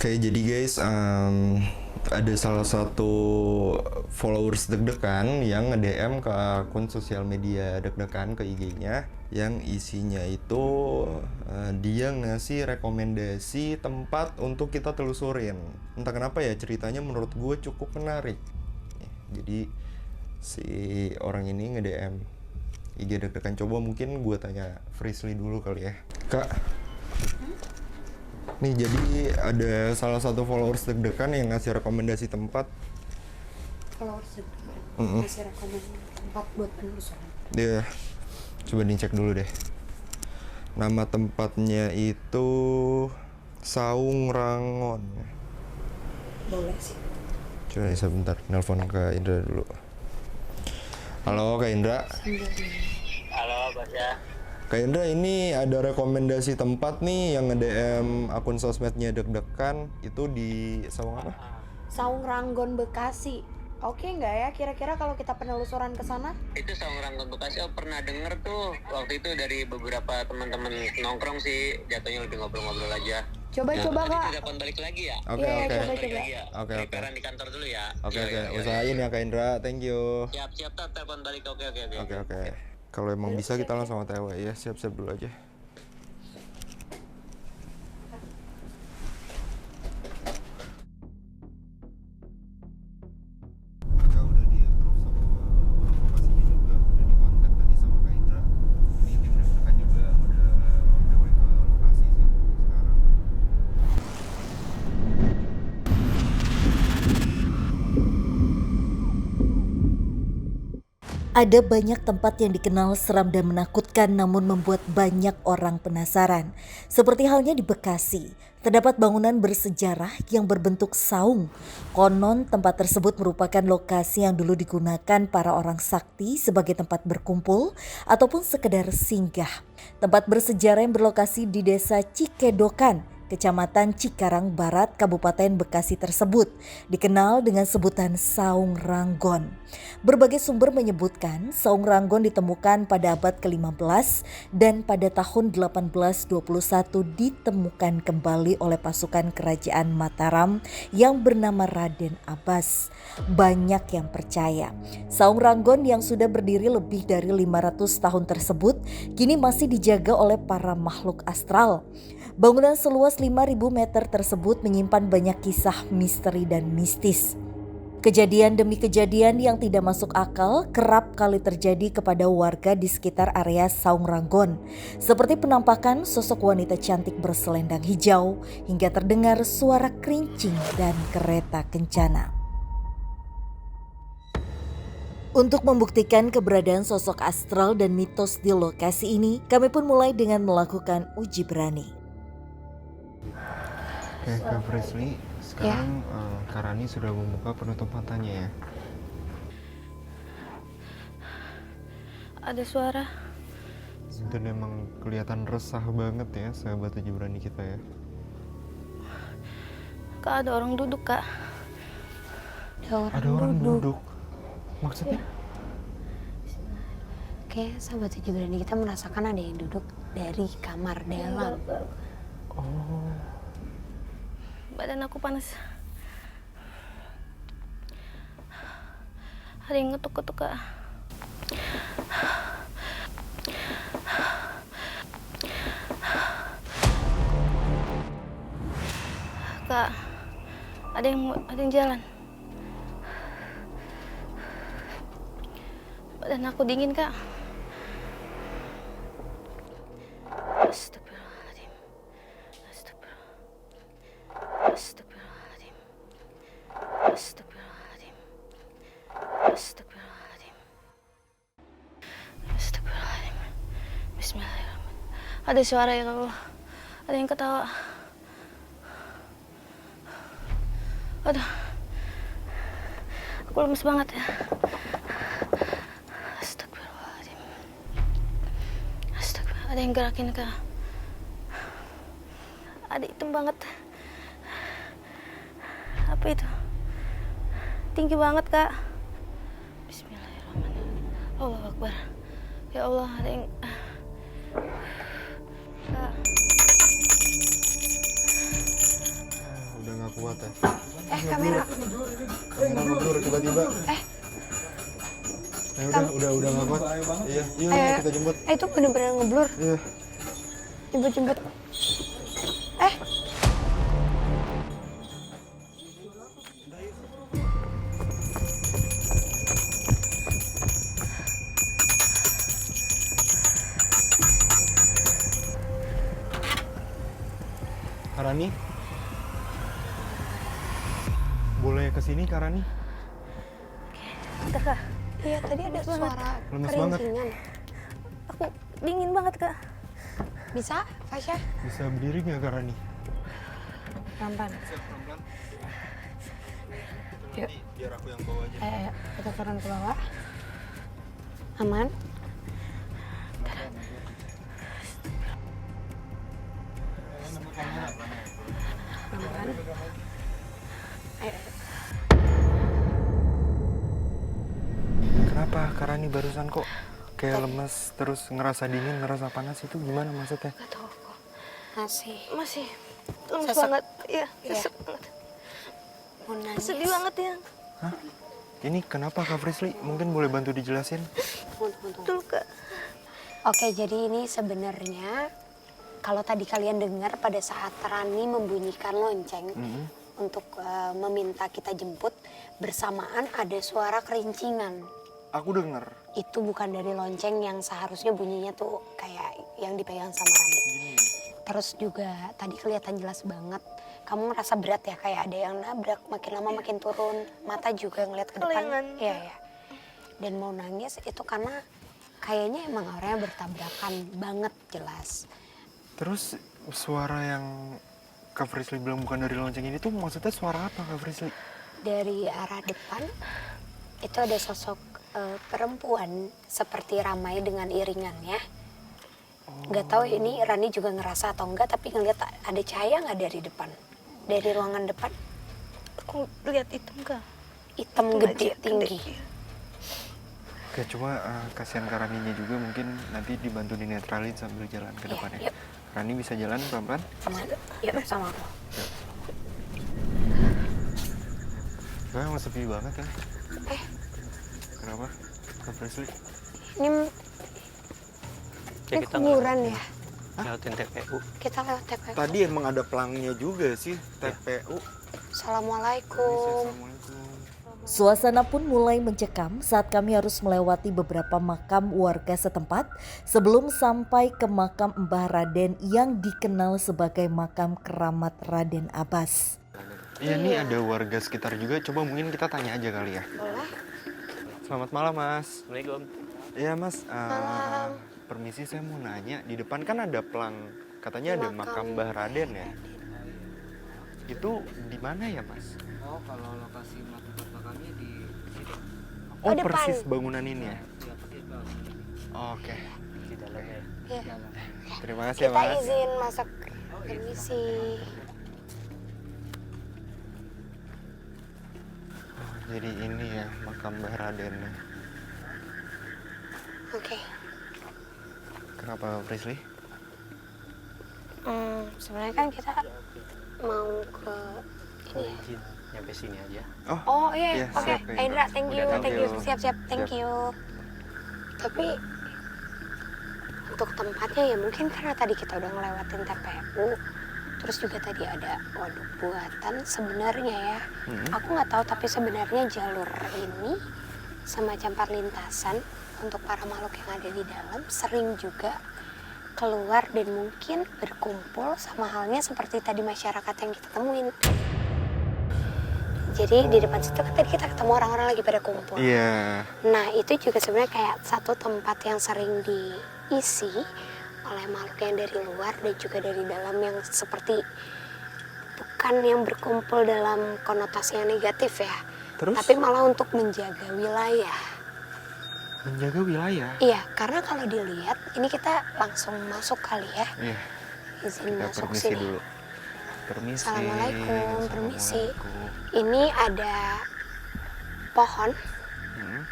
Oke, jadi guys, ada salah satu followers deg-degan yang nge-DM ke akun sosial media deg-degan ke IG-nya yang isinya itu dia ngasih rekomendasi tempat untuk kita telusurin. Entah kenapa ya, ceritanya menurut gue cukup menarik. Jadi si orang ini nge-DM IG deg-degan. Coba mungkin gue tanya Frisly dulu kali ya. Kak, nih jadi ada salah satu followers deg-degan yang ngasih rekomendasi tempat. Followers ngasih rekomendasi tempat buat penelusuran. Dia coba dicek dulu deh. Nama tempatnya itu Saung Rangon. Boleh sih. Coba sebentar, nelpon ke Indra dulu. Halo Kak Indra. Halo Basya. Kak Indra, ini ada rekomendasi tempat nih yang nge-DM akun sosmednya deg-degan. Itu di Saung apa? Saung Ranggon Bekasi. Oke nggak ya kira-kira kalau kita penelusuran ke sana? Itu Saung Ranggon Bekasi, pernah denger tuh waktu itu dari beberapa teman-teman nongkrong sih, jatuhnya lebih ngobrol-ngobrol aja. Coba Ya, Kak. nanti telepon balik lagi ya. Oke, Iya, oke. coba. Balik lagi ya. Oke. Preparean di kantor dulu ya. Oke, Iya, iya, usahain iya. ya Kak Indra. Thank you. Siap, telepon balik. Oke. Oke. Kalau emang bisa kita langsung OTW ya, siap-siap dulu aja. Kakak udah di-approve sama orang lokasinya juga, udah di-kontak tadi sama Kak Indra. Ini tim deg-degan juga udah OTW ke lokasi sih sekarang. Ada banyak tempat yang dikenal seram dan menakutkan namun membuat banyak orang penasaran. Seperti halnya di Bekasi, terdapat bangunan bersejarah yang berbentuk saung. Konon tempat tersebut merupakan lokasi yang dulu digunakan para orang sakti sebagai tempat berkumpul ataupun sekedar singgah. Tempat bersejarah yang berlokasi di Desa Cikedokan, Kecamatan Cikarang Barat, Kabupaten Bekasi tersebut dikenal dengan sebutan Saung Ranggon. Berbagai sumber menyebutkan Saung Ranggon ditemukan pada abad ke-15 dan pada tahun 1821 ditemukan kembali oleh pasukan kerajaan Mataram yang bernama Raden Abbas. Banyak yang percaya Saung Ranggon yang sudah berdiri lebih dari 500 tahun tersebut kini masih dijaga oleh para makhluk astral. Bangunan seluas 5.000 meter tersebut menyimpan banyak kisah misteri dan mistis. Kejadian demi kejadian yang tidak masuk akal kerap kali terjadi kepada warga di sekitar area Saung Ranggon. Seperti penampakan sosok wanita cantik berselendang hijau hingga terdengar suara kerincing dan kereta kencana. Untuk membuktikan keberadaan sosok astral dan mitos di lokasi ini, kami pun mulai dengan melakukan uji berani. Oke, Kak Frisly, sekarang Kak Rani sudah membuka penutup matanya ya. Ada suara. Dan emang kelihatan resah banget ya sahabat uji berani kita ya. Kak, ada orang duduk, Kak. Ada orang duduk. Maksudnya? Kayak sahabat uji berani kita merasakan ada yang duduk dari kamar dalam. Oh. Badan aku panas. Ada yang ngetuk-ketuk, Kak. Kak, ada yang jalan. Badan aku dingin, Kak. Astagfirullahaladzim. Astagfirullahaladzim. Astagfirullahaladzim. Astagfirullahaladzim. Astagfirullahaladzim. Bismillahirrahmanirrahim. Ada suara ya Allah. Ada yang ketawa. Aduh. Aku lemes banget ya. Astagfirullahaladzim. Astagfirullah. Ada yang gerakin, Kak. Ada hitam banget. Apa itu? Tinggi banget, Kak. Bismillahirrahmanirrahim. Allahu Akbar. Ya Allah, ada yang... Kak. Udah nggak kuat ya. Kamera. Kamera ngeblur tiba-tiba. Udah nggak kuat. Iya, kita jemput. Itu bener-bener ngeblur. Iya. Jemput. Karani, boleh kesini Karani? Bentar, Kak. Iya, tadi ada suara Lemes banget. kerincingan. Aku dingin banget, Kak. Bisa, Fasya? Bisa berdiri nggak Karani? Pelan-pelan. Yuk. Biar aku yang bawa aja. Ayo, kita turun ke bawah. Aman? Aman. Ayo. Kenapa Karani barusan kok kayak lemes terus ngerasa dingin, ngerasa panas itu gimana maksudnya? Gak tau kok. Masih lemes Sesek. banget. Iya, Iya. sesek banget. Mau nangis. Sedih banget ya. Hah? Ini kenapa Kak Frisly? Mungkin boleh bantu dijelasin? Tunggu. Betul, Kak. Oke, jadi ini sebenarnya kalau tadi kalian dengar pada saat Rani membunyikan lonceng untuk meminta kita jemput, bersamaan ada suara kerincingan. Aku denger. Itu bukan dari lonceng yang seharusnya bunyinya tuh kayak yang dipegang sama Rani. Terus juga tadi kelihatan jelas banget, kamu ngerasa berat ya, kayak ada yang nabrak, makin lama makin turun, mata juga ngeliat ke depan. Kelingan. Iya. Dan mau nangis itu karena kayaknya emang orangnya bertabrakan banget jelas. Terus suara yang Kak Frisly bilang bukan dari lonceng ini tuh maksudnya suara apa Kak Frisly? Dari arah depan itu ada sosok perempuan seperti ramai dengan iringannya. Nggak tahu ini Rani juga ngerasa atau enggak, tapi ngeliat ada cahaya nggak dari depan, dari ruangan depan. Aku lihat itu, Kak. Hitam Itu gede aja, tinggi. Oke, cuma kasihan Karaninya juga mungkin nanti dibantu dinetralin sambil jalan ke Iya, depan ya. yuk. Rani bisa jalan pelan-pelan? Yuk sama aku. Emang sepi banget ya. Eh. Kenapa? Kak Frisly? Ini kuburan ya. Lewatin TPU. Kita lewat TPU. Tadi emang ada pelangnya juga sih, TPU. Assalamualaikum. Assalamualaikum. Suasana pun mulai mencekam saat kami harus melewati beberapa makam warga setempat sebelum sampai ke makam Mbah Raden yang dikenal sebagai makam keramat Raden Abbas. Iya, nih ada warga sekitar juga. Coba mungkin kita tanya aja kali ya. Boleh? Selamat malam, Mas. Assalamualaikum. Iya, Mas. Permisi, saya mau nanya. Di depan kan ada pelang. Katanya ada makam Mbah Raden ya. Itu di mana ya, Mas? Oh, kalau lokasi tempat makamnya di situ. Oh, depan. persis bangunan ini ya? Ya, persis banget. Oke. Di dalamnya ya. Iya. Terima kasih ya, Kita Mas. izin masuk. Permisi. Oh, jadi ini ya makam Mbah Raden. Oke. Kenapa, Frisly? Sebenarnya kan kita mau ke ini ya. Izin nyampe sini aja. Oh iya, Iya, oke. siap, ya. Indra, thank you, Udah, thank you. thank you. Siap, thank Siap. you. Tapi untuk tempatnya ya mungkin karena tadi kita udah ngelewatin TPU, terus juga tadi ada waduk buatan. Sebenarnya ya, aku nggak tahu tapi sebenarnya jalur ini semacam perlintasan untuk para makhluk yang ada di dalam sering juga keluar dan mungkin berkumpul sama halnya seperti tadi masyarakat yang kita temuin. Jadi di depan situ kan tadi kita ketemu orang-orang lagi pada kumpul. Iya. Nah itu juga sebenarnya kayak satu tempat yang sering diisi oleh makhluk yang dari luar dan juga dari dalam yang seperti bukan yang berkumpul dalam konotasi yang negatif ya. Terus? Tapi malah untuk menjaga wilayah. Menjaga wilayah. Iya, karena kalau dilihat ini kita langsung masuk kali ya. Iya. Izin Kita masuk permisi sini. dulu. Permisi. Assalamualaikum, permisi. Assalamualaikum. Ini ada pohon Hmm.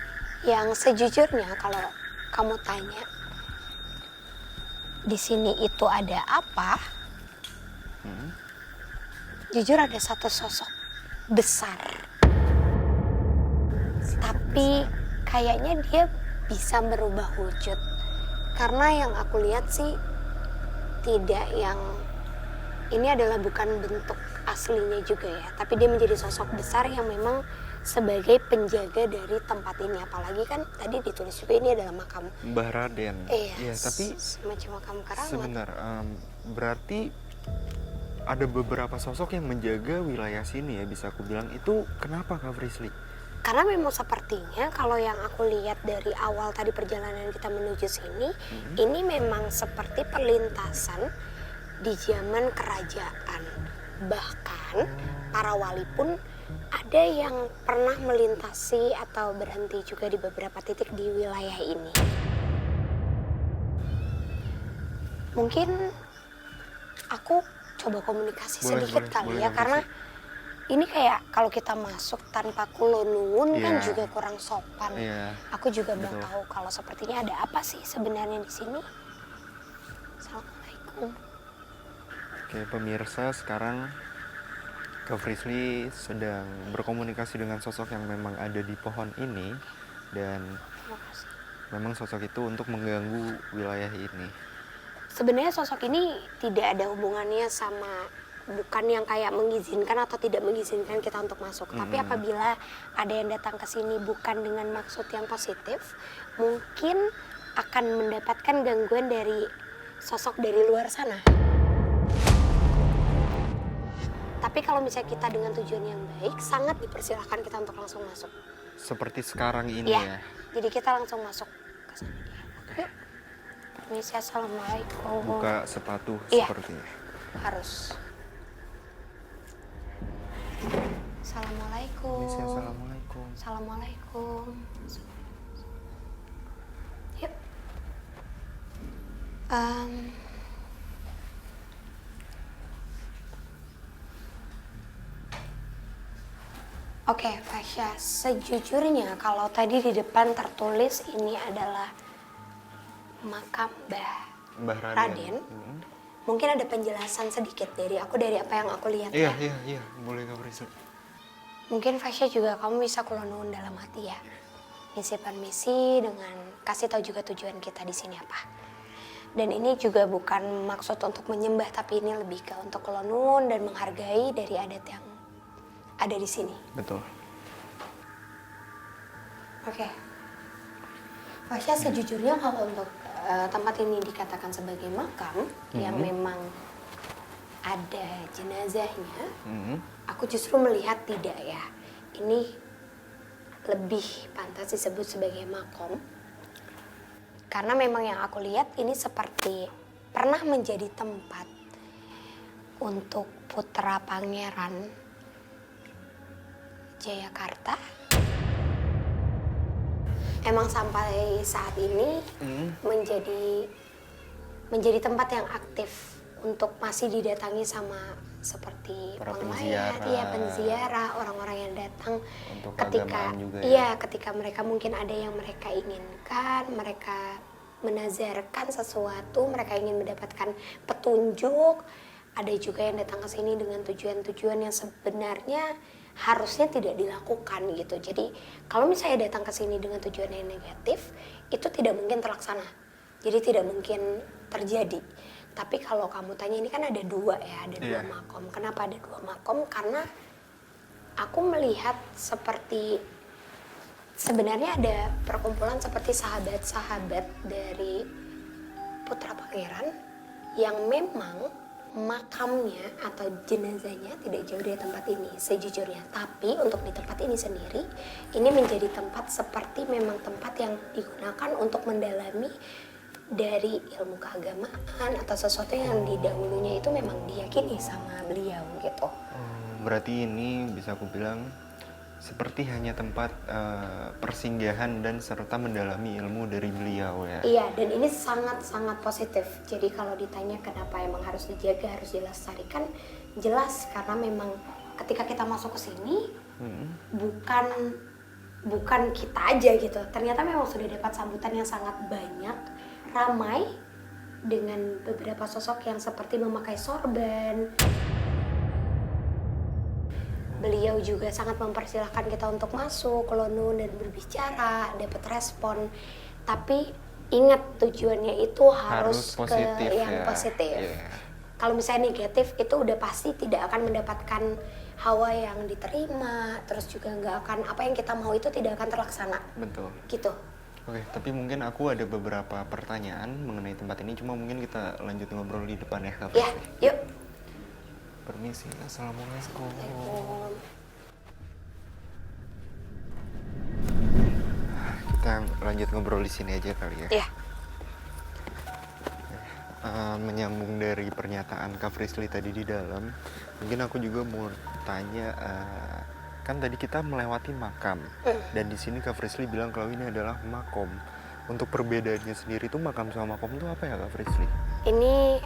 yang sejujurnya kalau kamu tanya di sini itu ada apa, Hmm. Jujur ada satu sosok besar. Tapi kayaknya dia bisa merubah wujud. Karena yang aku lihat sih tidak yang ini adalah bukan bentuk aslinya juga ya. Tapi dia menjadi sosok besar yang memang sebagai penjaga dari tempat ini. Apalagi kan tadi ditulis juga ini adalah makam. Mbah Raden. Iya, tapi semacam makam keramat. sebentar, berarti ada beberapa sosok yang menjaga wilayah sini ya, bisa aku bilang. Itu kenapa Kak Frisly? Karena memang sepertinya kalau yang aku lihat dari awal tadi perjalanan kita menuju sini, ini memang seperti perlintasan di zaman kerajaan. Bahkan para wali pun ada yang pernah melintasi atau berhenti juga di beberapa titik di wilayah ini. Mungkin aku coba komunikasi sedikit kali ya, karena ini kayak kalau kita masuk tanpa kulonungun kan juga kurang sopan. Aku juga mau tahu kalau sepertinya ada apa sih sebenarnya di sini. Assalamualaikum. Oke pemirsa, sekarang Kak Frisly sedang berkomunikasi dengan sosok yang memang ada di pohon ini. Dan memang sosok itu untuk mengganggu wilayah ini. Sebenarnya sosok ini tidak ada hubungannya sama, bukan yang kayak mengizinkan atau tidak mengizinkan kita untuk masuk. Tapi apabila ada yang datang ke sini bukan dengan maksud yang positif, mungkin akan mendapatkan gangguan dari sosok dari luar sana. Tapi kalau misalnya kita dengan tujuan yang baik, sangat dipersilahkan kita untuk langsung masuk. Seperti sekarang ini Iya, ya. jadi kita langsung masuk ke sana. Yuk. Misi, assalamualaikum. Buka sepatu Iya. sepertinya. Harus. Assalamualaikum. Misi, assalamualaikum. Assalamualaikum. Yuk. Oke, Fasya, sejujurnya kalau tadi di depan tertulis ini adalah makam Mbah Raden, mungkin ada penjelasan sedikit dari apa yang aku lihat ya. Iya, boleh Kak Frisly. Mungkin Fasya juga kamu bisa kulonun dalam hati ya. Misi permisi dengan kasih tahu juga tujuan kita di sini apa. Dan ini juga bukan maksud untuk menyembah, tapi ini lebih ke untuk kulonun dan menghargai dari adat yang ada di sini. Betul. Oke. Fasya, sejujurnya kalau untuk tempat ini dikatakan sebagai makam yang memang ada jenazahnya, aku justru melihat tidak ya. Ini lebih pantas disebut sebagai makom. Karena memang yang aku lihat ini seperti pernah menjadi tempat untuk putra pangeran Jayakarta. Emang sampai saat ini menjadi tempat yang aktif untuk masih didatangi sama seperti para penglayat, penziarah, orang-orang yang datang untuk ketika keagamaan juga ya. Ketika mereka mungkin ada yang mereka inginkan, mereka menazarkan sesuatu, mereka ingin mendapatkan petunjuk. Ada juga yang datang ke sini dengan tujuan-tujuan yang sebenarnya harusnya tidak dilakukan gitu. Jadi kalau misalnya datang ke sini dengan tujuan yang negatif, itu tidak mungkin terlaksana. Jadi tidak mungkin terjadi. Tapi kalau kamu tanya, ini kan ada dua ya, ada dua makom. Kenapa ada dua makom? Karena aku melihat seperti sebenarnya ada perkumpulan seperti sahabat-sahabat dari putra pangeran yang memang makamnya atau jenazahnya tidak jauh dari tempat ini sejujurnya. Tapi untuk di tempat ini sendiri, ini menjadi tempat seperti memang tempat yang digunakan untuk mendalami dari ilmu keagamaan atau sesuatu yang di dahulunya itu memang diyakini sama beliau gitu. Berarti ini bisa aku bilang seperti hanya tempat persinggahan dan serta mendalami ilmu dari beliau ya. Iya, dan ini sangat-sangat positif. Jadi kalau ditanya kenapa emang harus dijaga, harus dilestarikan, jelas karena memang ketika kita masuk ke sini bukan kita aja gitu. Ternyata memang sudah dapat sambutan yang sangat banyak, ramai dengan beberapa sosok yang seperti memakai sorban. Beliau juga sangat mempersilahkan kita untuk masuk ke Lonun dan berbicara, dapat respon. Tapi ingat tujuannya itu harus positif ke yang ya. positif. Iya. Kalau misalnya negatif itu udah pasti tidak akan mendapatkan hawa yang diterima, terus juga nggak akan apa yang kita mau itu tidak akan terlaksana. Betul. Gitu. Oke, tapi mungkin aku ada beberapa pertanyaan mengenai tempat ini, cuma mungkin kita lanjut ngobrol di depan ya, Kak Ya, Frisly. yuk. Permisi, assalamualaikum. Waalaikumsalam. Kita lanjut ngobrol di sini aja kali ya. Ya, Menyambung dari pernyataan Kak Frisly tadi di dalam, mungkin aku juga mau tanya, kan tadi kita melewati makam, dan di sini Kak Frisly bilang kalau ini adalah makom. Untuk perbedaannya sendiri itu makam sama makom itu apa ya, Kak Frisly? ini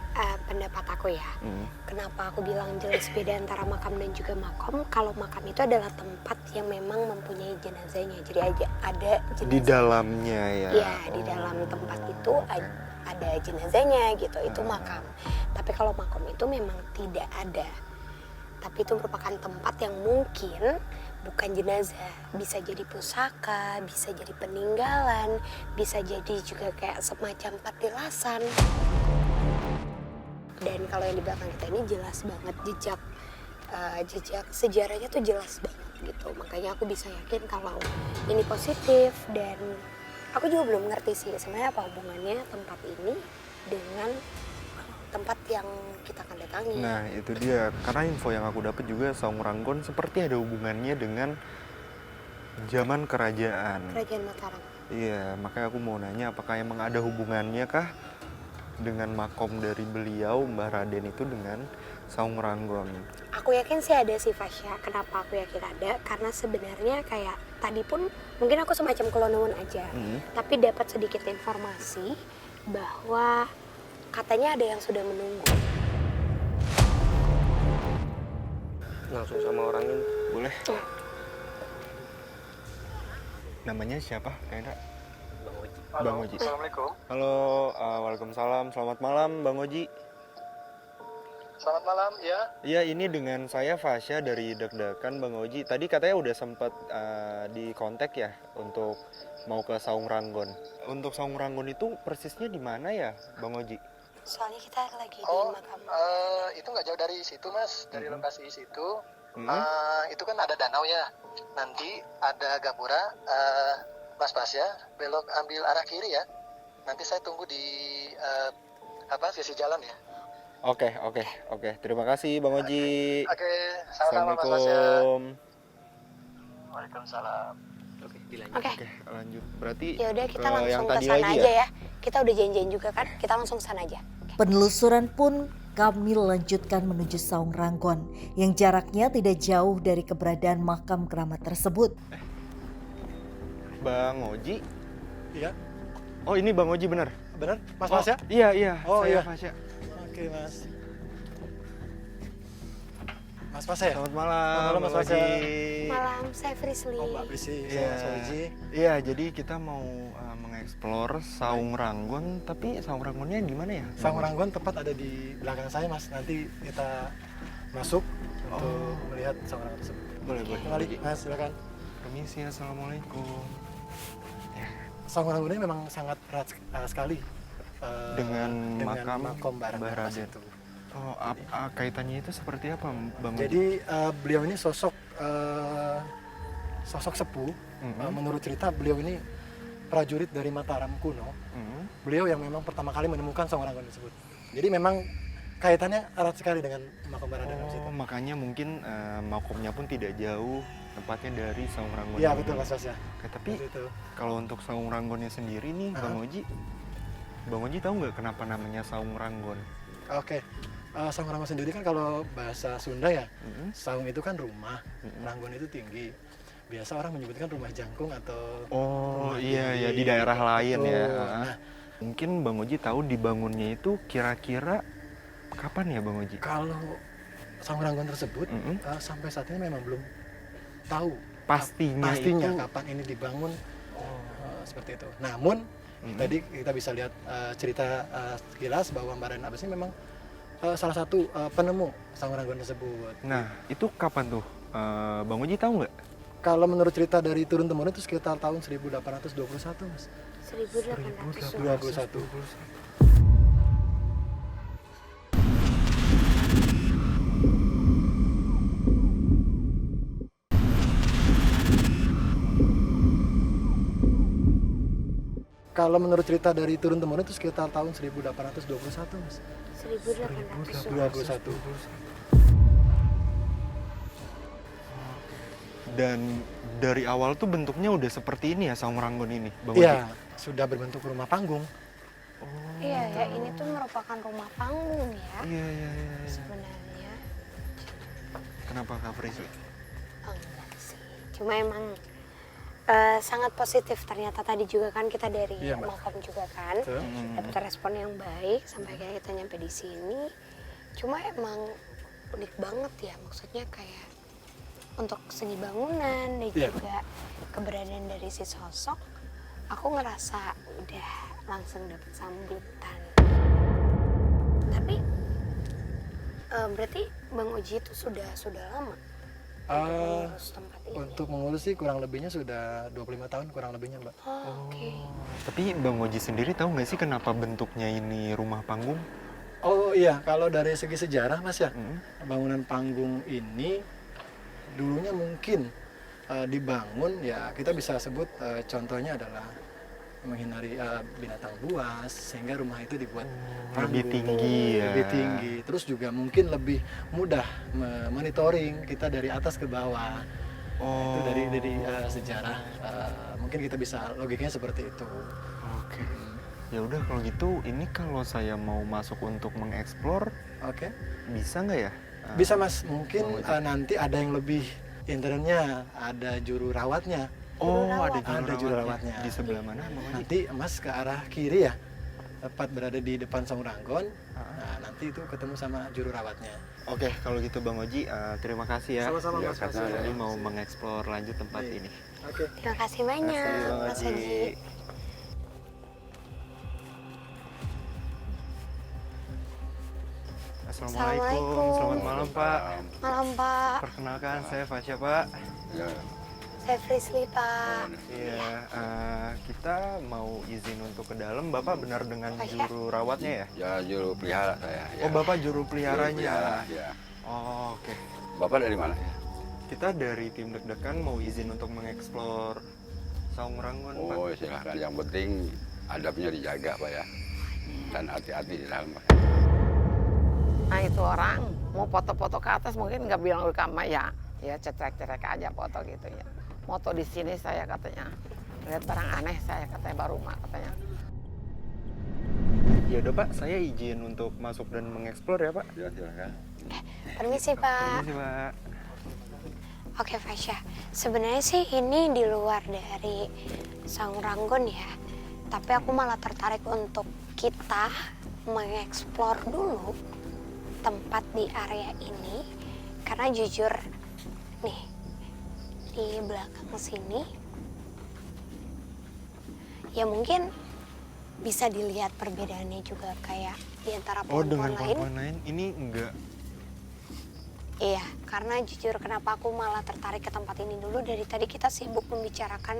pendapat aku ya. Hmm. Kenapa aku bilang jelas beda antara makam dan juga makom? Kalau makam itu adalah tempat yang memang mempunyai jenazahnya. Jadi ada jenazah. Di dalamnya ya? Iya, di dalam tempat itu ada jenazahnya gitu. Itu makam. Tapi kalau makom itu memang tidak ada. Tapi itu merupakan tempat yang mungkin bukan jenazah. Bisa jadi pusaka, bisa jadi peninggalan, bisa jadi juga kayak semacam patilasan. Dan kalau yang di belakang kita ini jelas banget jejak sejarahnya tuh jelas banget gitu. Makanya aku bisa yakin kalau ini positif. Dan aku juga belum ngerti sih sebenarnya apa hubungannya tempat ini dengan tempat yang kita akan datangi. Nah itu dia, karena info yang aku dapat juga Saung Ranggon seperti ada hubungannya dengan zaman kerajaan. Kerajaan Mataram. Iya, makanya aku mau nanya apakah emang ada hubungannya kah dengan makom dari beliau Mbah Raden itu dengan Saung Ranggon? Aku yakin sih ada sih Fasya. Kenapa aku yakin ada? Karena sebenarnya kayak tadi pun mungkin aku semacam kelonongan aja. Tapi dapat sedikit informasi bahwa katanya ada yang sudah menunggu. Langsung sama orang ini. Boleh? Namanya siapa, Kak? Bang Oji. Assalamualaikum. Halo, waalaikumsalam. Selamat malam, Bang Oji. Selamat malam, ya. Iya, ini dengan saya Fasya dari Deg-Degan, Bang Oji. Tadi katanya udah sempat di kontak ya untuk mau ke Saung Ranggon. Untuk Saung Ranggon itu persisnya di mana ya, Bang Oji? Soalnya kita lagi di Oh, makam. itu nggak jauh dari situ, Mas. Dari lokasi situ. Hmm. Itu kan ada danau ya. Nanti ada gapura. Mas Pasya, belok ambil arah kiri ya. Nanti saya tunggu di sisi jalan ya. Oke. Terima kasih, Bang Oji. Oke, sama-sama Mas Pasya. Assalamualaikum. Waalaikumsalam. Oke, dilanjut. Oke. Oke, lanjut. Berarti Ya udah kita ke yang langsung ke tadi sana lagi aja ya. Kita udah janjian juga kan. Kita langsung ke sana aja. Penelusuran pun kami lanjutkan menuju Saung Ranggon yang jaraknya tidak jauh dari keberadaan makam keramat tersebut. Bang Oji. Iya, Oh, ini Bang Oji bener? benar, Mas Oh, Fasya? Iya, Oh, saya iya. Fasya. Oke, Mas. Mas Fasya ya? Selamat malam, Selamat malam, Mas Bang Fasya. Oji. Malam, saya Frisly. Oh, Mbak Prisi, Iya. saya Oji. Iya, jadi kita mau mengeksplor Saung Ranggon, tapi Saung Ranggonnya di mana ya? Saung Bang Oji? Ranggon tepat ada di belakang saya, Mas. Nanti kita masuk untuk melihat Saung Ranggon tersebut. Boleh. Kembali, Mas, silakan. Permisi, assalamualaikum. Saung Ranggon ini memang sangat erat sekali Dengan makam makom Mbah Mbah Raden Raden. itu. Oh, kaitannya itu seperti apa, Bang Oji? Jadi beliau ini sosok sepuh. Mhm. Menurut cerita beliau ini prajurit dari Mataram kuno. Beliau yang memang pertama kali menemukan Saung Ranggon tersebut. Jadi memang kaitannya erat sekali dengan makom Mbah Raden tersebut. Oh, makanya mungkin makomnya pun tidak jauh tempatnya dari Saung Ranggon. Iya ini. betul Mas Fasya. Oke, tapi Seperti itu. kalau untuk Saung Ranggonnya sendiri nih, Bang Oji tahu nggak kenapa namanya Saung Ranggon? Oke. Saung Ranggon sendiri kan kalau bahasa Sunda ya, Mhm. saung itu kan rumah, Mhm. Ranggon itu tinggi. Biasa orang menyebutkan rumah jangkung atau Oh rumah iya tinggi. ya, di daerah lain ya. Betul. Nah, Mungkin Bang Oji tahu dibangunnya itu kira-kira kapan ya, Bang Oji? kalau Saung Ranggon tersebut Mhm. sampai saat ini memang belum tahu Pastinya itu. kapan ini dibangun. Seperti itu. Namun tadi kita bisa lihat cerita sekilas bahwa Mbah Raden Abbas ini memang salah satu penemu Saung Ranggon tersebut. Nah, itu kapan tuh Bang Uji tahu nggak? Kalau menurut cerita dari turun-temurun itu sekitar tahun 1821, Mas. 1821. 21. Kalau menurut cerita dari turun-temurun itu sekitar tahun 1821, Mas. 1821. 21. Dan dari awal tuh bentuknya udah seperti ini ya Saung Ranggon ini, Bang Uji? Iya, sudah berbentuk rumah panggung. Iya ya, ini tuh merupakan rumah panggung ya Iya, iya, iya. sebenarnya. Kenapa Kak Frisly? Oh, enggak sih. Cuma emang sangat positif ternyata tadi juga kan kita dari Iya, Mbak. Malcolm juga kan Betul. dapat respon yang baik sampai akhirnya kita nyampe di sini. Cuma emang unik banget ya, maksudnya kayak untuk segi bangunan dan Iya. juga keberadaan dari si sosok, aku ngerasa udah langsung dapet sambutan. Tapi berarti Bang Uji itu sudah lama mengurus tempat ini. Untuk mengurus sih kurang lebihnya sudah 25 tahun kurang lebihnya, Mbak. Oh, oke. Tapi Bang Uji sendiri tahu nggak sih kenapa bentuknya ini rumah panggung? Oh iya, kalau dari segi sejarah, Mas ya, bangunan panggung ini dulunya mungkin dibangun ya kita bisa sebut contohnya adalah menghindari binatang buas sehingga rumah itu dibuat Lebih panggung, tinggi ya. lebih tinggi. Terus juga mungkin lebih mudah monitoring kita dari atas ke bawah. Itu dari sejarah mungkin kita bisa logikanya seperti itu. Oke. Ya udah kalau gitu, ini kalau saya mau masuk untuk mengeksplor, Oke. bisa nggak ya? Bisa, Mas, mungkin nanti ada yang lebih internnya, ada juru rawatnya. Oh, Ada juru rawatnya. Di sebelah mana, Bang Uji? Nanti Mas ke arah kiri ya, tepat berada di depan Saung Ranggon. Nah, nanti itu ketemu sama juru rawatnya. Oke, kalau gitu Bang Oji, terima kasih ya. Sama-sama, Ya, Mas. karena Makasih. ini mau mengeksplor lanjut tempat Baik. ini. Oke. Terima kasih banyak, Makasih, Bang Mas Oji. Oji. Assalamualaikum, selamat malam Pak. Malam Pak, Perkenalkan, saya Fasya Pak. saya Frisly Pak. Iya, kita mau izin untuk ke dalam. Bapak benar dengan Fasya? juru rawatnya ya? Ya juru pelihara saya. Oh, Bapak juru peliharanya. Ya. Oh, oke. Bapak dari mana ya? Kita dari tim deg-degan mau izin untuk mengeksplor Saung Ranggon, Pak. Oh silahkan. Yang penting adabnya dijaga Pak ya. Dan hati-hati di dalam Pak. Nah itu orang mau foto-foto ke atas mungkin nggak bilang rekam ya cetrek-cetrek aja foto gitu ya. Moto di sini saya katanya lihat barang aneh saya katanya baru mak katanya. Ya udah Pak, saya izin untuk masuk dan mengeksplor ya Pak. Ya silakan. Permisi Pak. Permisi Pak. Oke Fasya, sebenarnya sih ini di luar dari Saung Ranggon ya. Tapi aku malah tertarik untuk kita mengeksplor dulu tempat di area ini. Karena jujur nih, di belakang sini ya mungkin bisa dilihat perbedaannya juga kayak di antara Oh, dengan pohon-pohon lain. pohon lain ini enggak. Iya, karena jujur kenapa aku malah tertarik ke tempat ini dulu, dari tadi kita sibuk membicarakan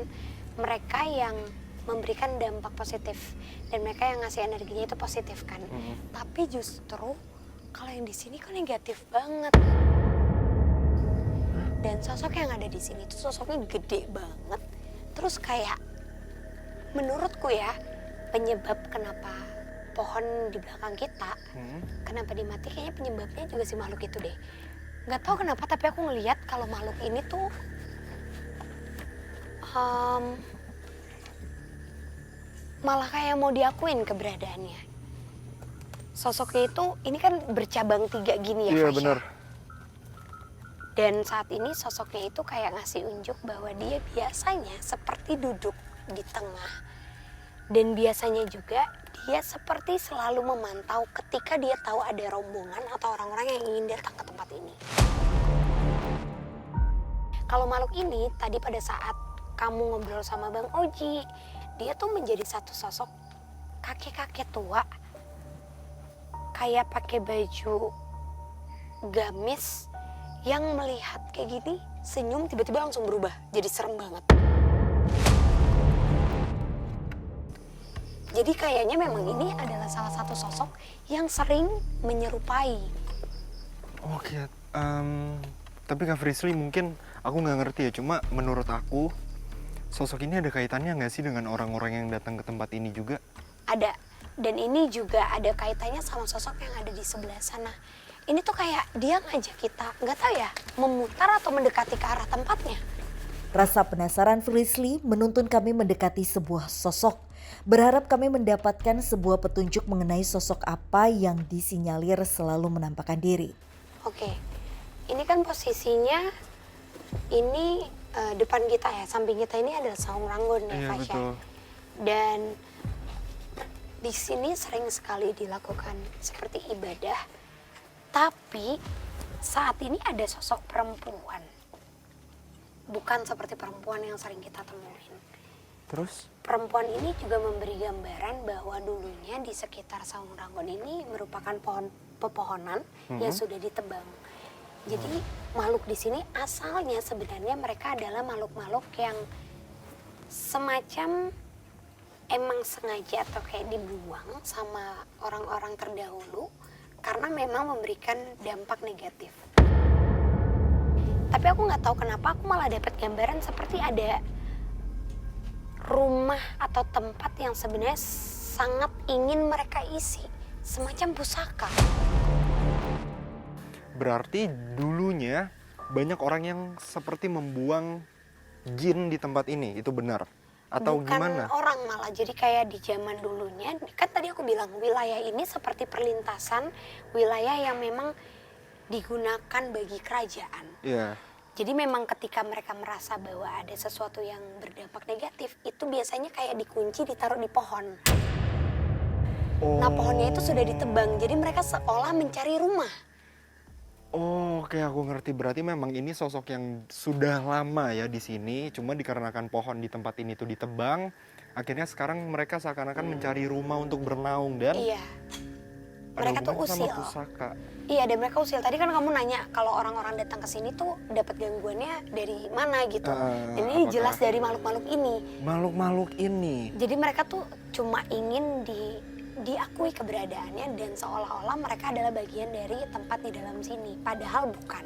mereka yang memberikan dampak positif dan mereka yang ngasih energinya itu positif kan. Tapi justru kalau yang di sini kok negatif banget. Dan sosok yang ada di sini tuh sosoknya gede banget. Terus kayak menurutku ya, penyebab kenapa pohon di belakang kita kenapa dimati, kayaknya penyebabnya juga si makhluk itu deh. Nggak tahu kenapa, tapi aku ngelihat kalau makhluk ini tuh malah kayak mau diakuin keberadaannya. Sosoknya itu ini kan bercabang 3 gini ya, Iya Fasya? benar. Dan saat ini sosoknya itu kayak ngasih unjuk bahwa dia biasanya seperti duduk di tengah. Dan biasanya juga dia seperti selalu memantau ketika dia tahu ada rombongan atau orang-orang yang ingin datang ke tempat ini. Kalau makhluk ini tadi pada saat kamu ngobrol sama Bang Oji, dia tuh menjadi satu sosok kakek-kakek tua. Kayak pakai baju gamis yang melihat kayak gini senyum tiba-tiba langsung berubah jadi serem banget. Jadi kayaknya memang ini adalah salah satu sosok yang sering menyerupai. Oke, tapi Kak Frisly mungkin aku nggak ngerti ya, cuma menurut aku sosok ini ada kaitannya nggak sih dengan orang-orang yang datang ke tempat ini juga? Ada, dan ini juga ada kaitannya sama sosok yang ada di sebelah sana. Ini tuh kayak dia ngajak kita, nggak tahu ya, memutar atau mendekati ke arah tempatnya. Rasa penasaran Frisly menuntun kami mendekati sebuah sosok. Berharap kami mendapatkan sebuah petunjuk mengenai sosok apa yang disinyalir selalu menampakkan diri. Oke, ini kan posisinya ini depan kita ya, samping kita ini adalah Saung Ranggon ya, Iya, Fasya. betul. Dan di sini sering sekali dilakukan seperti ibadah, tapi saat ini ada sosok perempuan. Bukan seperti perempuan yang sering kita temuin. Terus? Perempuan ini juga memberi gambaran bahwa dulunya di sekitar Saung Ranggon ini merupakan pepohonan yang sudah ditebang. Jadi makhluk di sini asalnya sebenarnya mereka adalah makhluk-makhluk yang semacam emang sengaja atau kayak dibuang sama orang-orang terdahulu karena memang memberikan dampak negatif. Tapi aku nggak tahu kenapa aku malah dapat gambaran seperti ada rumah atau tempat yang sebenarnya sangat ingin mereka isi, semacam pusaka. Berarti dulunya banyak orang yang seperti membuang jin di tempat ini, itu benar? Atau Bukan gimana? orang malah, jadi kayak di zaman dulunya, kan tadi aku bilang wilayah ini seperti perlintasan wilayah yang memang digunakan bagi kerajaan. Iya. Jadi memang ketika mereka merasa bahwa ada sesuatu yang berdampak negatif, itu biasanya kayak dikunci, ditaruh di pohon. Nah pohonnya itu sudah ditebang, jadi mereka seolah mencari rumah. Oh, oke, aku ngerti. Berarti memang ini sosok yang sudah lama ya di sini, cuma dikarenakan pohon di tempat ini tuh ditebang, akhirnya sekarang mereka seakan-akan mencari rumah untuk bernaung dan Iya, ada mereka tuh hubungannya sama usil. pusaka. Iya, dan mereka usil. Tadi kan kamu nanya kalau orang-orang datang ke sini tuh dapat gangguannya dari mana gitu. Dan ini apakah- jelas dari makhluk-makhluk ini. Makhluk-makhluk ini. Jadi mereka tuh cuma ingin diakui keberadaannya dan seolah-olah mereka adalah bagian dari tempat di dalam sini. Padahal bukan.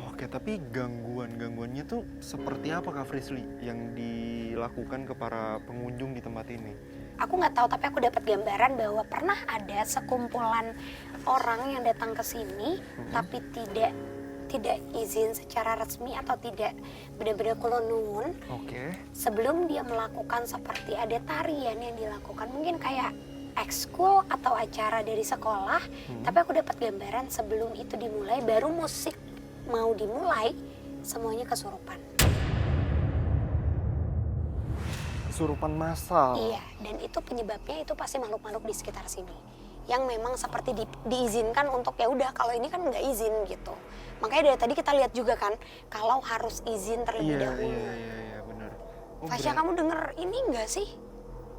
Oke, tapi gangguan-gangguannya tuh seperti apa Kak Frisly yang dilakukan ke para pengunjung di tempat ini? Aku nggak tahu, tapi aku dapat gambaran bahwa pernah ada sekumpulan orang yang datang ke sini, tapi tidak izin secara resmi atau tidak benar-benar kulonungun. Oke. Sebelum dia melakukan seperti ada tarian yang dilakukan, mungkin kayak ekskul atau acara dari sekolah, tapi aku dapat gambaran sebelum itu dimulai, baru musik mau dimulai, semuanya kesurupan. Kesurupan massal. Iya, dan itu penyebabnya itu pasti makhluk-makhluk di sekitar sini yang memang seperti diizinkan untuk ya udah, kalau ini kan nggak izin gitu. Makanya dari tadi kita lihat juga kan kalau harus izin terlebih dahulu. Iya, benar. Oh, Fasya, kamu denger ini nggak sih?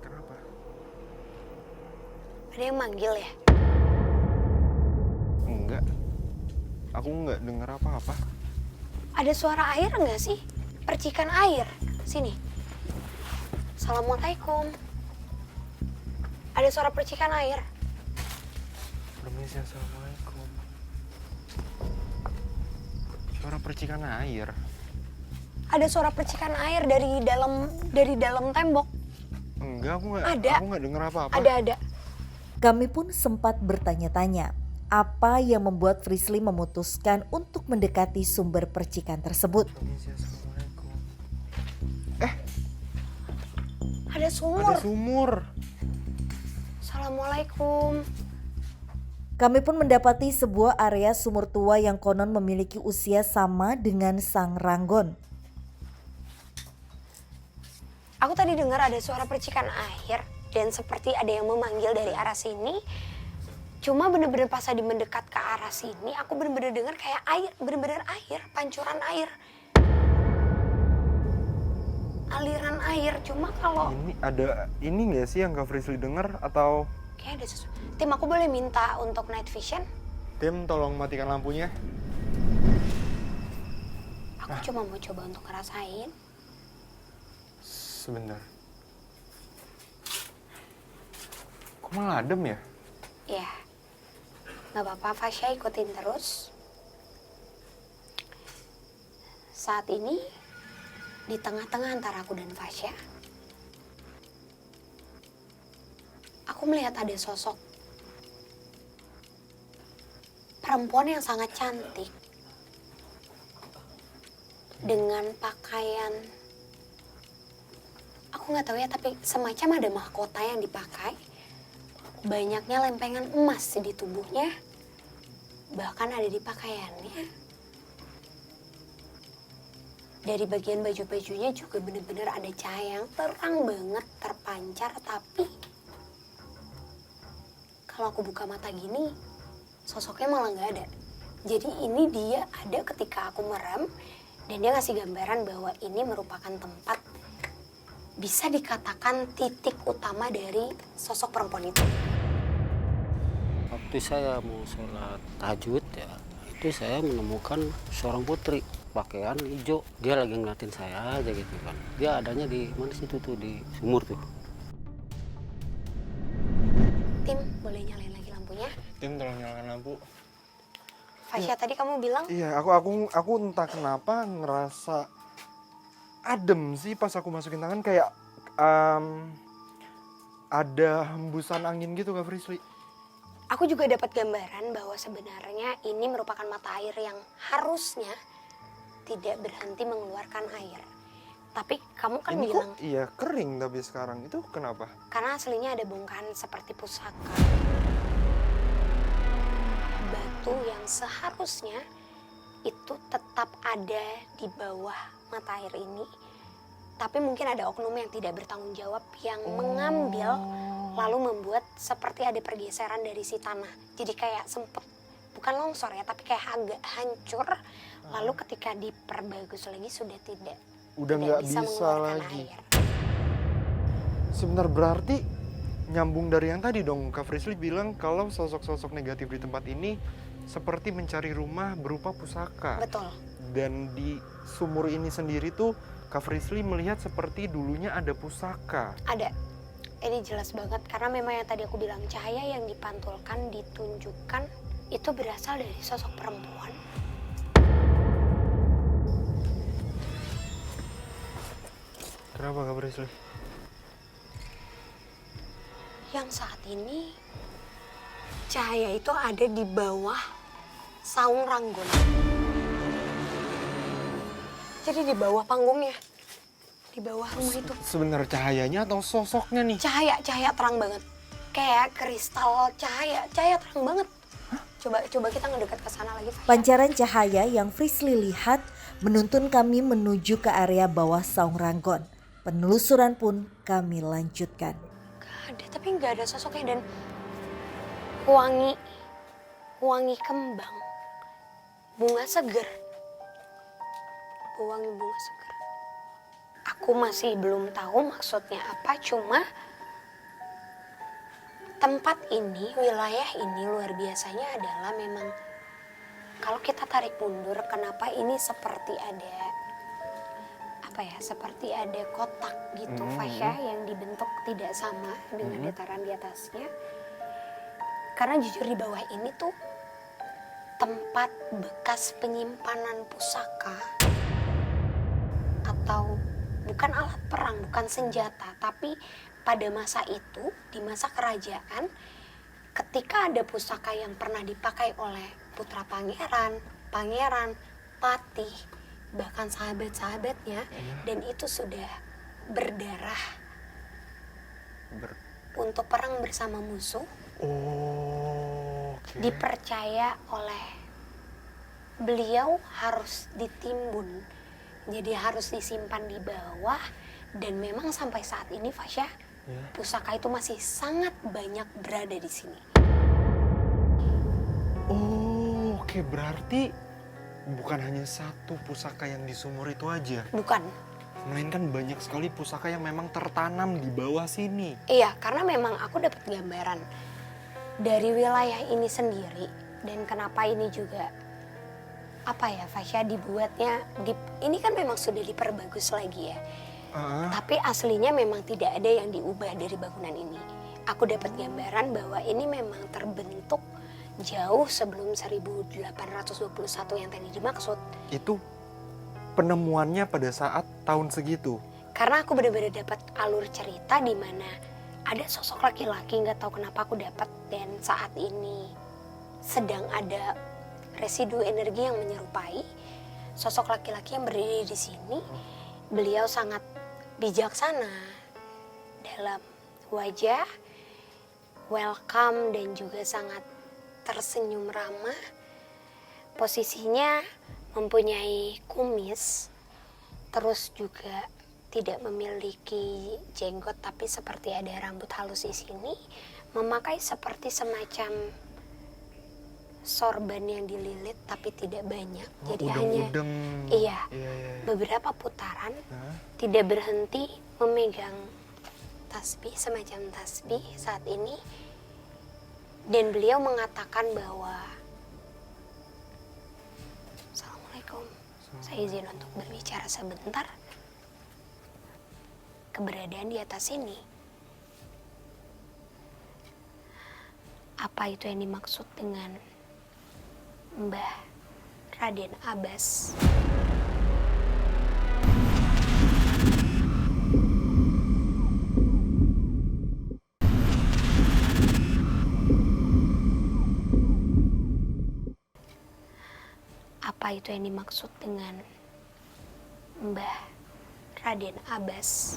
Kenapa? Ada yang manggil ya? Enggak. Aku nggak dengar apa-apa. Ada suara air nggak sih? Percikan air. Sini. Assalamualaikum. Ada suara percikan air. Permisi, assalamualaikum. Suara percikan air. Ada suara percikan air dari dalam tembok. Enggak, aku nggak. Ada. Aku nggak dengar apa-apa. Ada. Kami pun sempat bertanya-tanya, apa yang membuat Frisly memutuskan untuk mendekati sumber percikan tersebut. Permisi, assalamualaikum. Ada sumur. Ada sumur. Assalamualaikum. Kami pun mendapati sebuah area sumur tua yang konon memiliki usia sama dengan Sang Ranggon. Aku tadi dengar ada suara percikan air dan seperti ada yang memanggil dari arah sini. Cuma bener-bener pas tadi mendekat ke arah sini, aku bener-bener dengar kayak air, bener-bener air, pancuran air. Aliran air, cuma kalau Ini nggak sih yang Kak Frisly dengar atau? kayak ada sesuatu. Tim, aku boleh minta untuk night vision? Tim, tolong matikan lampunya. Aku cuma mau coba untuk ngerasain. Sebentar. Kok malah adem ya? Ya, nggak apa-apa Fasya, ikutin terus. Saat ini, di tengah-tengah antara aku dan Fasya, aku melihat ada sosok perempuan yang sangat cantik dengan pakaian, aku nggak tahu ya, tapi semacam ada mahkota yang dipakai. Banyaknya lempengan emas di tubuhnya, bahkan ada di pakaiannya. Dari bagian baju-bajunya juga bener-bener ada cahaya yang terang banget terpancar, tapi kalau aku buka mata gini, sosoknya malah nggak ada. Jadi ini dia ada ketika aku merem, dan dia ngasih gambaran bahwa ini merupakan tempat, bisa dikatakan titik utama dari sosok perempuan itu. Waktu saya mau sholat tahajud ya, itu saya menemukan seorang putri pakaian hijau. Dia lagi ngeliatin saya aja gitu kan. Dia adanya di mana situ tuh, di sumur tuh. Tim, boleh nyalain lagi lampunya? Tim, tolong nyalakan lampu. Fasya, tadi kamu bilang Iya, aku entah kenapa ngerasa adem sih pas aku masukin tangan, kayak ada hembusan angin gitu Kak Frisly. aku juga dapat gambaran bahwa sebenarnya ini merupakan mata air yang harusnya tidak berhenti mengeluarkan air. Tapi kamu kan Ini bilang kok iya kering tapi sekarang, itu kenapa? karena aslinya ada bongkahan seperti pusaka. Batu yang seharusnya itu tetap ada di bawah mata air ini. Tapi mungkin ada oknum yang tidak bertanggung jawab yang mengambil lalu membuat seperti ada pergeseran dari si tanah. Jadi kayak sempet, bukan longsor ya, tapi kayak agak hancur. Lalu ketika diperbagus lagi sudah tidak Udah nggak bisa mengeluarkan lagi. air. Sebentar, berarti nyambung dari yang tadi dong. Kak Frisly bilang kalau sosok-sosok negatif di tempat ini seperti mencari rumah berupa pusaka. Betul. Dan di sumur ini sendiri tuh Kak Frisly melihat seperti dulunya ada pusaka. Ada. Ini jelas banget karena memang yang tadi aku bilang, cahaya yang dipantulkan, ditunjukkan itu berasal dari sosok perempuan. Kenapa Kak Frisly? Yang saat ini cahaya itu ada di bawah saung Ranggon. Jadi di bawah panggungnya, di bawah rumah itu. Sebentar, cahayanya atau sosoknya nih? Cahaya terang banget. Kayak kristal cahaya terang banget. Coba kita ngedekat ke sana lagi. Fasya. Pancaran cahaya yang Frisly lihat menuntun kami menuju ke area bawah saung Ranggon. Penelusuran pun kami lanjutkan. Gak ada, tapi nggak ada sosoknya, dan wangi kembang, bunga seger. Wangi bunga seger. Aku masih belum tahu maksudnya apa, cuma tempat ini, wilayah ini luar biasanya adalah memang kalau kita tarik mundur, kenapa ini seperti ada seperti ada kotak gitu, Fasya, yang dibentuk tidak sama dengan dataran di atasnya. Karena jujur di bawah ini tuh tempat bekas penyimpanan pusaka atau bukan alat perang, bukan senjata, tapi pada masa itu, di masa kerajaan, ketika ada pusaka yang pernah dipakai oleh putra pangeran, patih, bahkan sahabat-sahabatnya, dan itu sudah berdarah untuk perang bersama musuh, dipercaya oleh beliau harus ditimbun, jadi harus disimpan di bawah. Dan memang sampai saat ini, Fasya, pusaka itu masih sangat banyak berada di sini. Oke, berarti bukan hanya satu pusaka yang di sumur itu aja. Bukan. Melainkan banyak sekali pusaka yang memang tertanam di bawah sini. Iya, karena memang aku dapat gambaran dari wilayah ini sendiri. Dan kenapa ini juga apa ya Fasya dibuatnya ini kan memang sudah diperbagus lagi ya. Tapi aslinya memang tidak ada yang diubah dari bangunan ini. Aku dapat gambaran bahwa ini memang terbentuk jauh sebelum 1821 yang tadi dimaksud. Itu penemuannya pada saat tahun segitu. Karena aku benar-benar dapat alur cerita di mana ada sosok laki-laki, nggak tahu kenapa aku dapat, dan saat ini sedang ada residu energi yang menyerupai sosok laki-laki yang berdiri di sini. Beliau sangat bijaksana dalam wajah, welcome, dan juga sangat tersenyum ramah. Posisinya mempunyai kumis, terus juga tidak memiliki jenggot tapi seperti ada rambut halus di sini, memakai seperti semacam sorban yang dililit tapi tidak banyak. Jadi hanya beberapa putaran, tidak berhenti memegang tasbih, semacam tasbih saat ini. Dan beliau mengatakan bahwa Assalamualaikum, saya izin untuk berbicara sebentar. Keberadaan di atas sini, apa itu yang dimaksud dengan Mbah Raden Abbas? Apa itu yang dimaksud dengan Mbah Raden Abbas?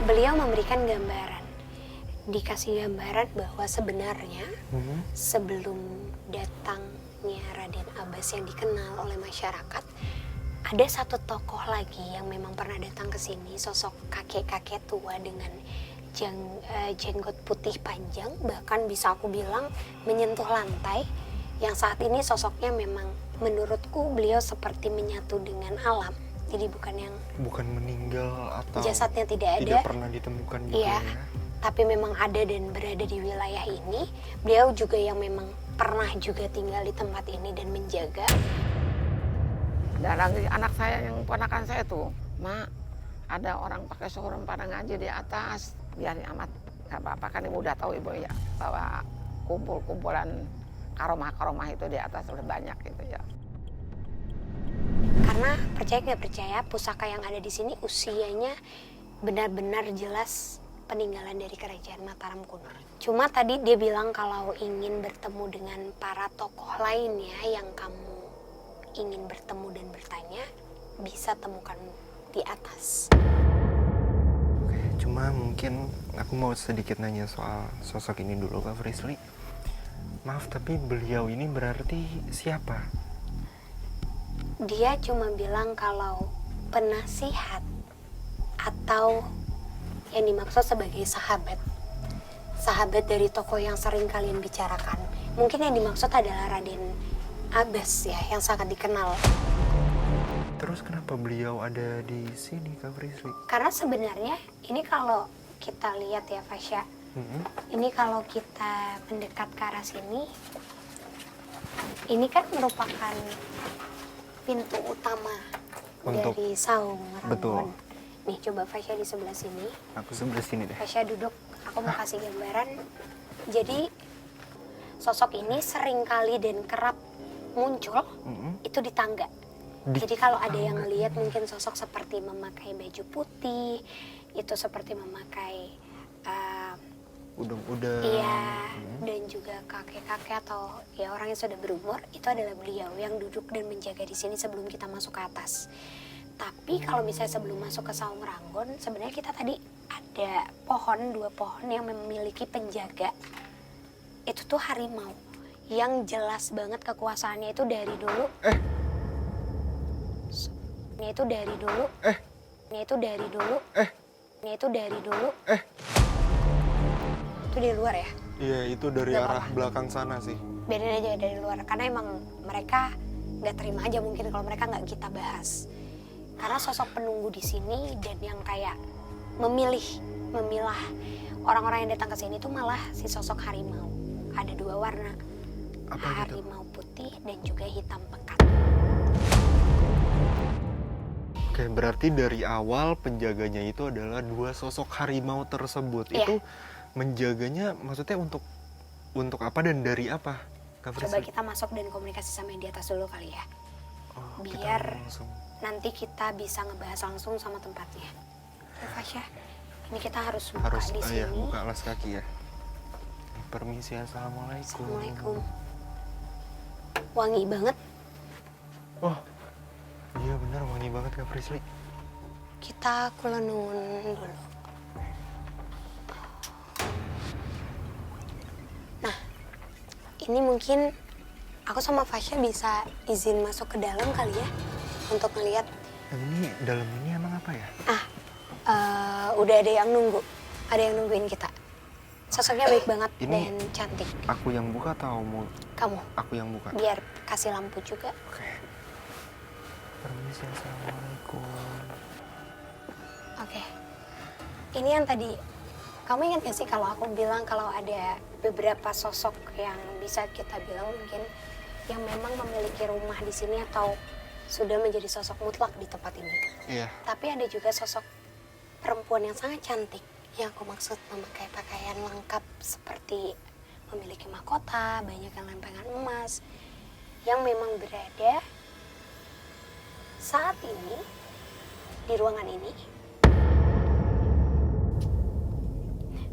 Beliau memberikan gambaran, dikasih gambaran bahwa sebenarnya sebelum datangnya Raden Abbas yang dikenal oleh masyarakat, ada satu tokoh lagi yang memang pernah datang ke sini, sosok kakek-kakek tua dengan jenggot putih panjang, bahkan bisa aku bilang menyentuh lantai, yang saat ini sosoknya memang menurutku beliau seperti menyatu dengan alam. Jadi bukan meninggal atau jasadnya tidak pernah ditemukan gitu ya. Tapi memang ada dan berada di wilayah ini. Beliau juga yang memang pernah juga tinggal di tempat ini dan menjaga. Dan anak saya yang ponakan saya tuh, Mak, ada orang pakai sorban pada ngaji di atas. Biarin amat, gak apa-apa kan ibu udah tahu ibu ya, bahwa kumpulan karomah-karomah itu di atas udah banyak gitu ya. Karena percaya nggak percaya, pusaka yang ada di sini usianya benar-benar jelas peninggalan dari kerajaan Mataram kuno. Cuma tadi dia bilang kalau ingin bertemu dengan para tokoh lainnya yang kamu ingin bertemu dan bertanya, bisa temukan di atas. Cuma mungkin aku mau sedikit nanya soal sosok ini dulu, Kak Frisly. Maaf, tapi beliau ini berarti siapa? Dia cuma bilang kalau penasihat atau yang dimaksud sebagai sahabat. Sahabat dari tokoh yang sering kalian bicarakan. Mungkin yang dimaksud adalah Raden Abbas ya, yang sangat dikenal. Terus kenapa beliau ada di sini, Kak Frisly? Karena sebenarnya ini kalau kita lihat ya Fasya, ini kalau kita mendekat ke arah sini, ini kan merupakan pintu utama dari Saung Ranggon. Betul. Nih coba Fasya di sebelah sini. Aku sebelah sini deh. Fasya duduk, aku mau kasih gambaran. Jadi sosok ini sering kali dan kerap muncul itu di tangga. Jadi kalau ada yang melihat mungkin sosok seperti memakai baju putih, itu seperti memakai udeng-udeng. Iya, dan juga kakek-kakek atau ya orang yang sudah berumur, itu adalah beliau yang duduk dan menjaga di sini sebelum kita masuk ke atas. Tapi kalau misalnya sebelum masuk ke Saung Ranggon, sebenarnya kita tadi ada dua pohon yang memiliki penjaga. Itu tuh harimau yang jelas banget kekuasaannya itu dari dulu. Itu dari dulu. Itu dari luar ya? Iya, itu dari arah belakang sana sih. Biarin aja dari luar, karena emang mereka nggak terima aja mungkin kalau mereka nggak kita bahas. Karena sosok penunggu di sini dan yang kayak memilah orang-orang yang datang ke sini itu malah si sosok harimau. Ada dua warna, Apa gitu? Harimau putih dan juga hitam pekat. Oke, berarti dari awal penjaganya itu adalah dua sosok harimau tersebut. Iya. Itu menjaganya maksudnya untuk apa dan dari apa? Kak Coba Frisly? kita masuk dan komunikasi sama yang di atas dulu kali ya. Oh, kita Biar langsung. nanti kita bisa ngebahas langsung sama tempatnya. Ya, Fasya, ini kita harus buka Harus di sini. ya, buka alas kaki ya. Permisi, assalamualaikum. Assalamualaikum. Wangi banget. Oh, iya benar wangi banget Kak Frisly. Kita kulenun dulu. Nah, ini mungkin aku sama Fasya bisa izin masuk ke dalam kali ya untuk ngeliat. Ini dalam ini emang apa ya? Udah ada yang nunggu, ada yang nungguin kita. Sosoknya baik banget Ini dan cantik. Aku yang buka atau mau Kamu, aku yang buka? biar kasih lampu juga. Oke. Permisi, assalamualaikum. Oke. Ini yang tadi, kamu ingat gak sih kalau aku bilang kalau ada beberapa sosok yang bisa kita bilang mungkin yang memang memiliki rumah di sini atau sudah menjadi sosok mutlak di tempat ini. Iya. Tapi ada juga sosok perempuan yang sangat cantik. Yang aku maksud memakai pakaian lengkap seperti memiliki mahkota, banyak yang lempengan emas, yang memang berada saat ini di ruangan ini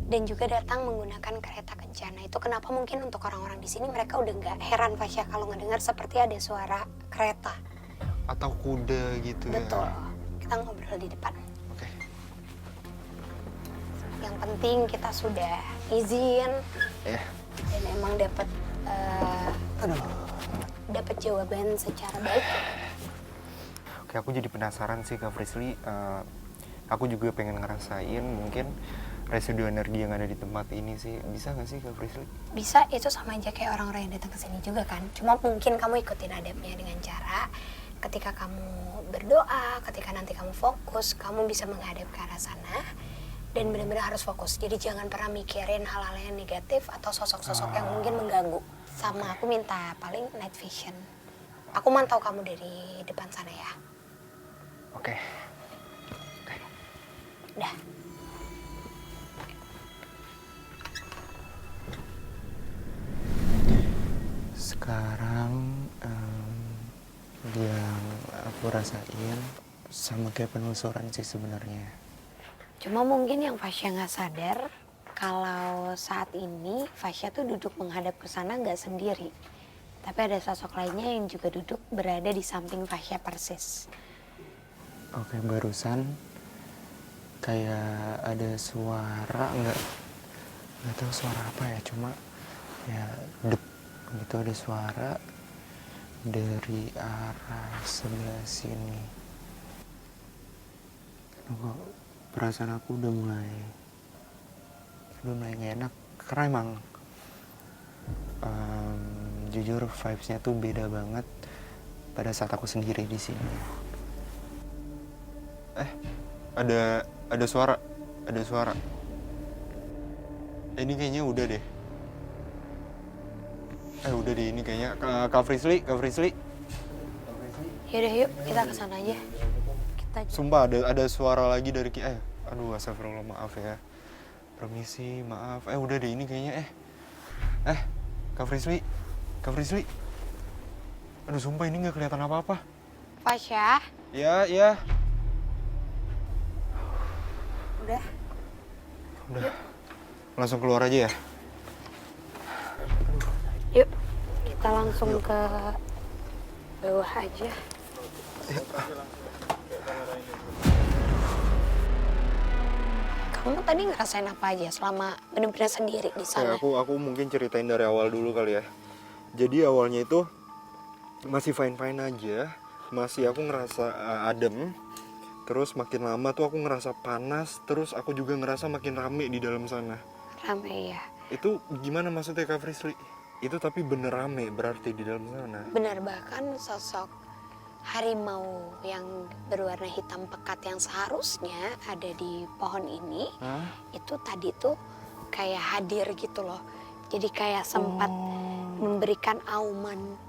dan juga datang menggunakan kereta kencana. Itu kenapa mungkin untuk orang-orang di sini mereka udah nggak heran Fasya kalau ngedengar seperti ada suara kereta. Atau kuda gitu Betul. ya. Kita ngobrol di depan. Oke. Yang penting kita sudah izin Ya. dan emang dapat jawaban secara baik. Oke, aku jadi penasaran sih Kak Frisly. Aku juga pengen ngerasain mungkin residu energi yang ada di tempat ini sih. Bisa nggak sih Kak Frisly? Bisa, itu sama aja kayak orang-orang yang datang ke sini juga kan. Cuma mungkin kamu ikutin adabnya dengan cara ketika kamu berdoa, ketika nanti kamu fokus, kamu bisa menghadap ke arah sana dan benar-benar harus fokus. Jadi jangan pernah mikirin hal-hal yang negatif atau sosok-sosok yang mungkin mengganggu. Sama aku minta paling night vision. Aku mantau kamu dari depan sana ya. Oke. Udah. Sekarang yang aku rasain sama kayak penelusuran sih sebenarnya. Cuma mungkin yang Fasya nggak sadar kalau saat ini Fasya tuh duduk menghadap ke sana nggak sendiri. Tapi ada sosok lainnya yang juga duduk berada di samping Fasya persis. Oke, barusan kayak ada suara, nggak tahu suara apa ya, cuma ya dep gitu, ada suara dari arah sebelah sini. Kok perasaan aku udah mulai nggak enak karena emang jujur vibes-nya tuh beda banget pada saat aku sendiri di sini. Ada suara. Ini kayaknya udah deh. Udah deh ini kayaknya. Kak Frisly. Yaudah yuk kita ke sana aja. Kita Sumpah ada suara lagi dari aduh astagfirullah, maaf ya. Permisi, maaf. Udah deh ini kayaknya Kak Frisly. Aduh sumpah ini nggak kelihatan apa-apa. Fasya, Ya. udah. Langsung keluar aja ya. Yuk kita langsung ke bawah aja. Kamu tadi ngerasain apa aja selama benar-benar sendiri di sana? Aku mungkin ceritain dari awal dulu kali ya. Jadi awalnya itu masih fine aja, masih aku ngerasa adem. Terus makin lama tuh aku ngerasa panas, terus aku juga ngerasa makin rame di dalam sana. Rame ya. Itu gimana maksudnya Kak Frisly? Itu tapi bener rame berarti di dalam sana. Benar, bahkan sosok harimau yang berwarna hitam pekat yang seharusnya ada di pohon ini, itu tadi tuh kayak hadir gitu loh. Jadi kayak sempat memberikan auman.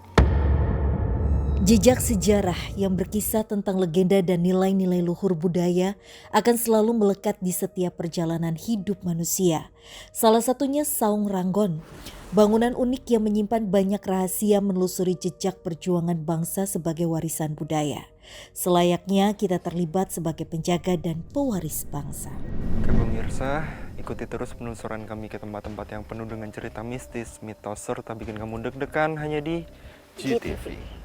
Jejak sejarah yang berkisah tentang legenda dan nilai-nilai luhur budaya akan selalu melekat di setiap perjalanan hidup manusia. Salah satunya Saung Ranggon, bangunan unik yang menyimpan banyak rahasia menelusuri jejak perjuangan bangsa sebagai warisan budaya. Selayaknya kita terlibat sebagai penjaga dan pewaris bangsa. Oke pemirsa, ikuti terus penelusuran kami ke tempat-tempat yang penuh dengan cerita mistis, mitos, serta bikin kamu deg-degan hanya di GTV.